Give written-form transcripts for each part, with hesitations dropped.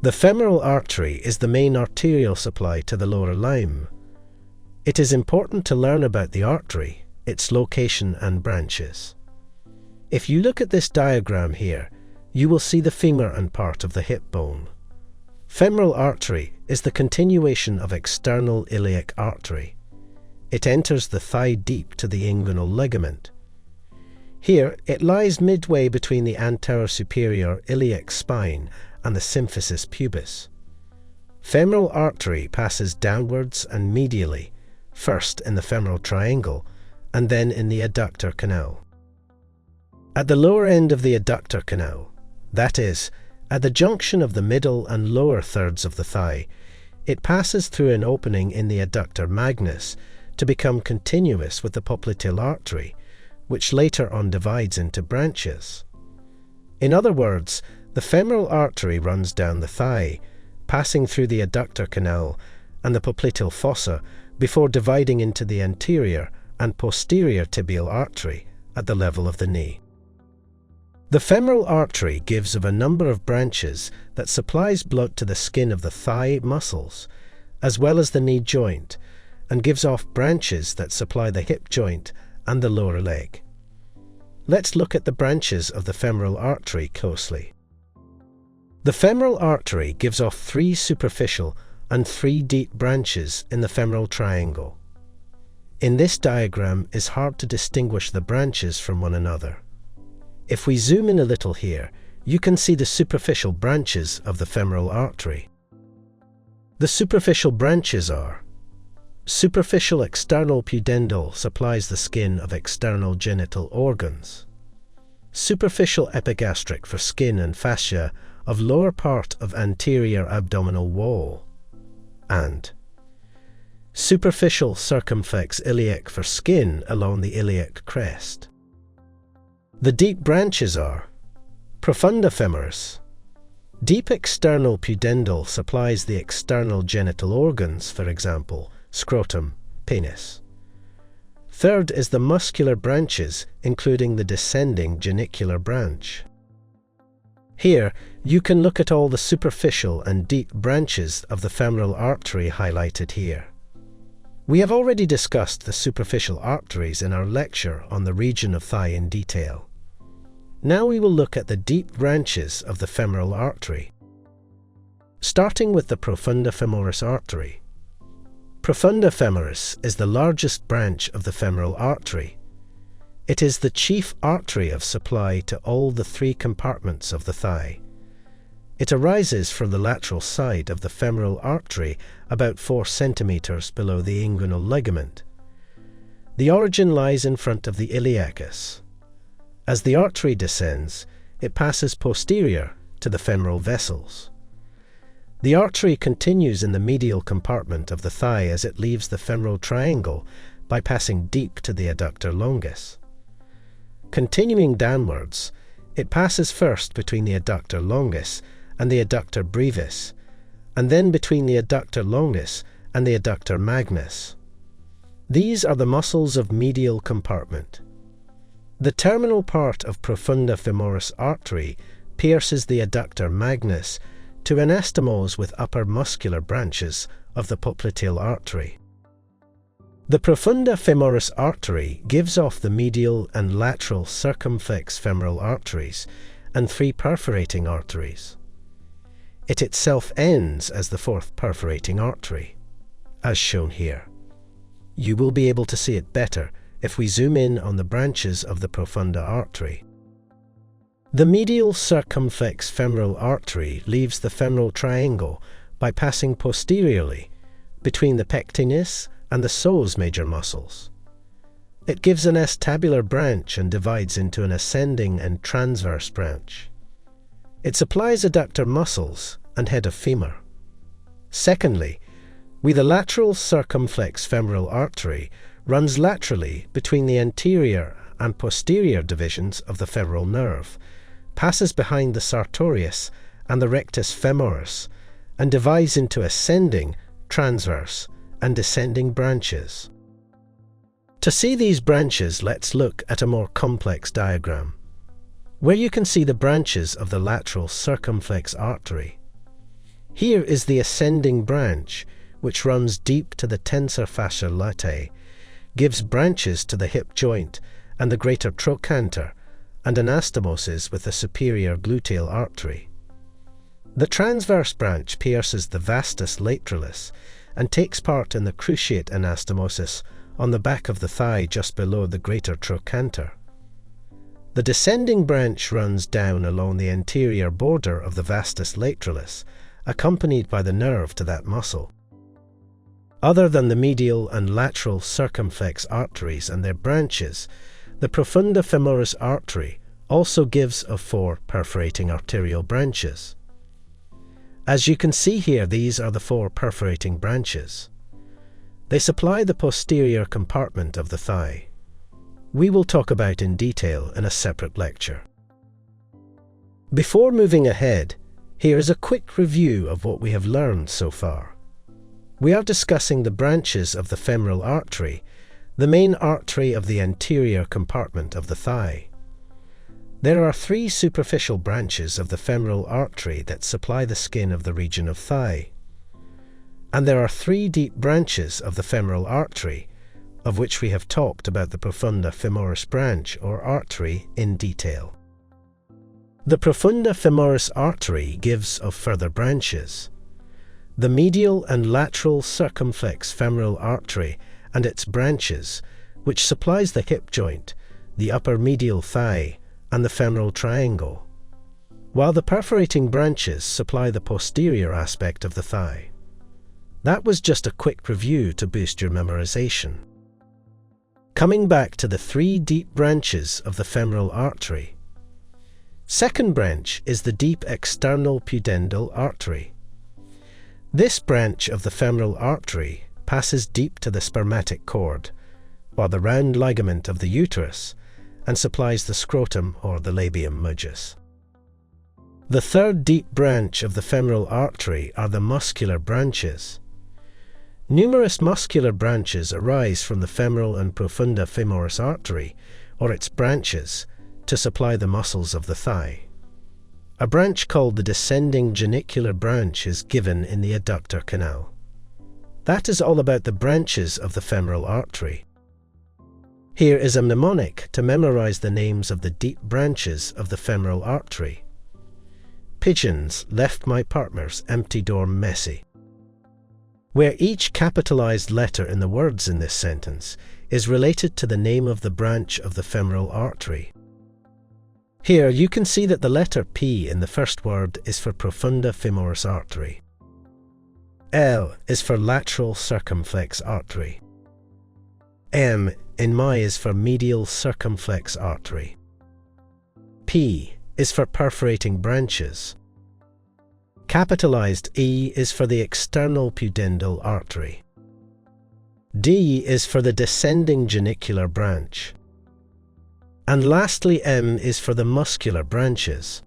The femoral artery is the main arterial supply to the lower limb. It is important to learn about the artery, its location and branches. If you look at this diagram here, you will see the femur and part of the hip bone. Femoral artery is the continuation of external iliac artery. It enters the thigh deep to the inguinal ligament. Here, it lies midway between the anterior superior iliac spine and the symphysis pubis. Femoral artery passes downwards and medially, first in the femoral triangle and then in the adductor canal. At the lower end of the adductor canal, that is, at the junction of the middle and lower thirds of the thigh, it passes through an opening in the adductor magnus to become continuous with the popliteal artery, which later on divides into branches. In other words, the femoral artery runs down the thigh, passing through the adductor canal and the popliteal fossa before dividing into the anterior and posterior tibial artery at the level of the knee. The femoral artery gives of a number of branches that supplies blood to the skin of the thigh muscles, as well as the knee joint, and gives off branches that supply the hip joint and the lower leg. Let's look at the branches of the femoral artery closely. The femoral artery gives off 3 superficial and 3 deep branches in the femoral triangle. In this diagram, it's hard to distinguish the branches from one another. If we zoom in a little here, you can see the superficial branches of the femoral artery. The superficial branches are: superficial external pudendal supplies the skin of external genital organs. Superficial epigastric for skin and fascia of lower part of anterior abdominal wall. And superficial circumflex iliac for skin along the iliac crest. The deep branches are: profunda femoris. Deep external pudendal supplies the external genital organs, for example, scrotum, penis. Third is the muscular branches, including the descending genicular branch. Here, you can look at all the superficial and deep branches of the femoral artery highlighted here. We have already discussed the superficial arteries in our lecture on the region of thigh in detail. Now we will look at the deep branches of the femoral artery. Starting with the profunda femoris artery. Profunda femoris is the largest branch of the femoral artery. It is the chief artery of supply to all the 3 compartments of the thigh. It arises from the lateral side of the femoral artery about 4 centimeters below the inguinal ligament. The origin lies in front of the iliacus. As the artery descends, it passes posterior to the femoral vessels. The artery continues in the medial compartment of the thigh as it leaves the femoral triangle by passing deep to the adductor longus. Continuing downwards, it passes first between the adductor longus and the adductor brevis, and then between the adductor longus and the adductor magnus. These are the muscles of medial compartment. The terminal part of profunda femoris artery pierces the adductor magnus to anastomose with upper muscular branches of the popliteal artery. The profunda femoris artery gives off the medial and lateral circumflex femoral arteries and 3 perforating arteries. It itself ends as the 4th perforating artery, as shown here. You will be able to see it better if we zoom in on the branches of the profunda artery. The medial circumflex femoral artery leaves the femoral triangle by passing posteriorly between the pectinis and the psoas major muscles. It gives an acetabular branch and divides into an ascending and transverse branch. It supplies adductor muscles and head of femur. Secondly, the lateral circumflex femoral artery runs laterally between the anterior and posterior divisions of the femoral nerve, passes behind the sartorius and the rectus femoris, and divides into ascending, transverse, and descending branches. To see these branches, let's look at a more complex diagram, where you can see the branches of the lateral circumflex artery. Here is the ascending branch, which runs deep to the tensor fascia latae, gives branches to the hip joint and the greater trochanter, and anastomoses with the superior gluteal artery. The transverse branch pierces the vastus lateralis and takes part in the cruciate anastomosis on the back of the thigh just below the greater trochanter. The descending branch runs down along the anterior border of the vastus lateralis, accompanied by the nerve to that muscle. Other than the medial and lateral circumflex arteries and their branches, the profunda femoris artery also gives of 4 perforating arterial branches. As you can see here, these are the 4 perforating branches. They supply the posterior compartment of the thigh. We will talk about in detail in a separate lecture. Before moving ahead, here is a quick review of what we have learned so far. We are discussing the branches of the femoral artery, the main artery of the anterior compartment of the thigh. There are 3 superficial branches of the femoral artery that supply the skin of the region of thigh. And there are 3 deep branches of the femoral artery, of which we have talked about the profunda femoris branch or artery in detail. The profunda femoris artery gives of further branches. The medial and lateral circumflex femoral artery and its branches, which supplies the hip joint, the upper medial thigh, and the femoral triangle, while the perforating branches supply the posterior aspect of the thigh. That was just a quick review to boost your memorization. Coming back to the 3 deep branches of the femoral artery. Second branch is the deep external pudendal artery. This branch of the femoral artery passes deep to the spermatic cord, while the round ligament of the uterus, and supplies the scrotum or the labium majus. The third deep branch of the femoral artery are the muscular branches. Numerous muscular branches arise from the femoral and profunda femoris artery, or its branches, to supply the muscles of the thigh. A branch called the descending genicular branch is given in the adductor canal. That is all about the branches of the femoral artery. Here is a mnemonic to memorize the names of the deep branches of the femoral artery. Pigeons left my partner's empty dorm messy. Where each capitalized letter in the words in this sentence is related to the name of the branch of the femoral artery. Here you can see that the letter P in the first word is for profunda femoris artery. L is for lateral circumflex artery. M in my is for medial circumflex artery. P is for perforating branches. Capitalized E is for the external pudendal artery. D is for the descending genicular branch. And lastly, M is for the muscular branches.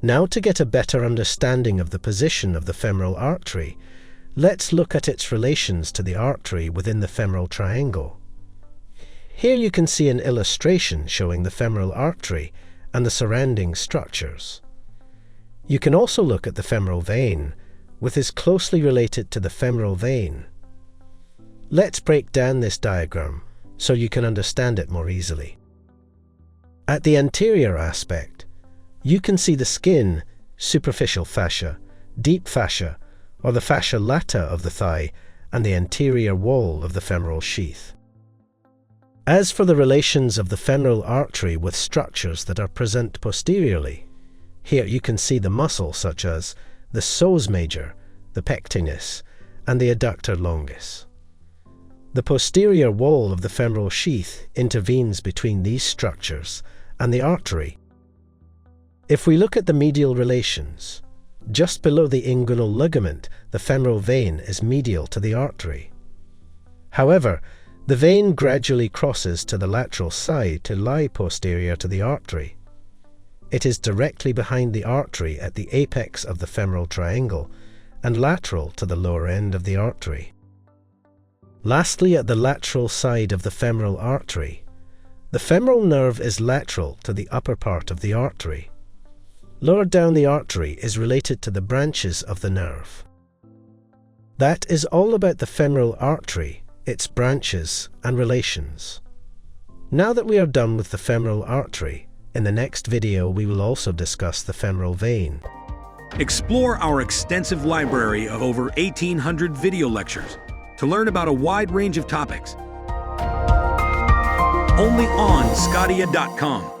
Now, to get a better understanding of the position of the femoral artery, let's look at its relations to the artery within the femoral triangle. Here you can see an illustration showing the femoral artery and the surrounding structures. You can also look at the femoral vein, which is closely related to the femoral vein. Let's break down this diagram so you can understand it more easily. At the anterior aspect, you can see the skin, superficial fascia, deep fascia, or the fascia lata of the thigh, and the anterior wall of the femoral sheath. As for the relations of the femoral artery with structures that are present posteriorly, here you can see the muscle such as the psoas major, the pectinis, and the adductor longus. The posterior wall of the femoral sheath intervenes between these structures and the artery. If we look at the medial relations, just below the inguinal ligament, the femoral vein is medial to the artery. However, the vein gradually crosses to the lateral side to lie posterior to the artery. It is directly behind the artery at the apex of the femoral triangle and lateral to the lower end of the artery. Lastly, at the lateral side of the femoral artery, the femoral nerve is lateral to the upper part of the artery. Lower down the artery is related to the branches of the nerve. That is all about the femoral artery, its branches and relations. Now that we are done with the femoral artery, in the next video we will also discuss the femoral vein. Explore our extensive library of over 1,800 video lectures to learn about a wide range of topics. Only on sqadia.com.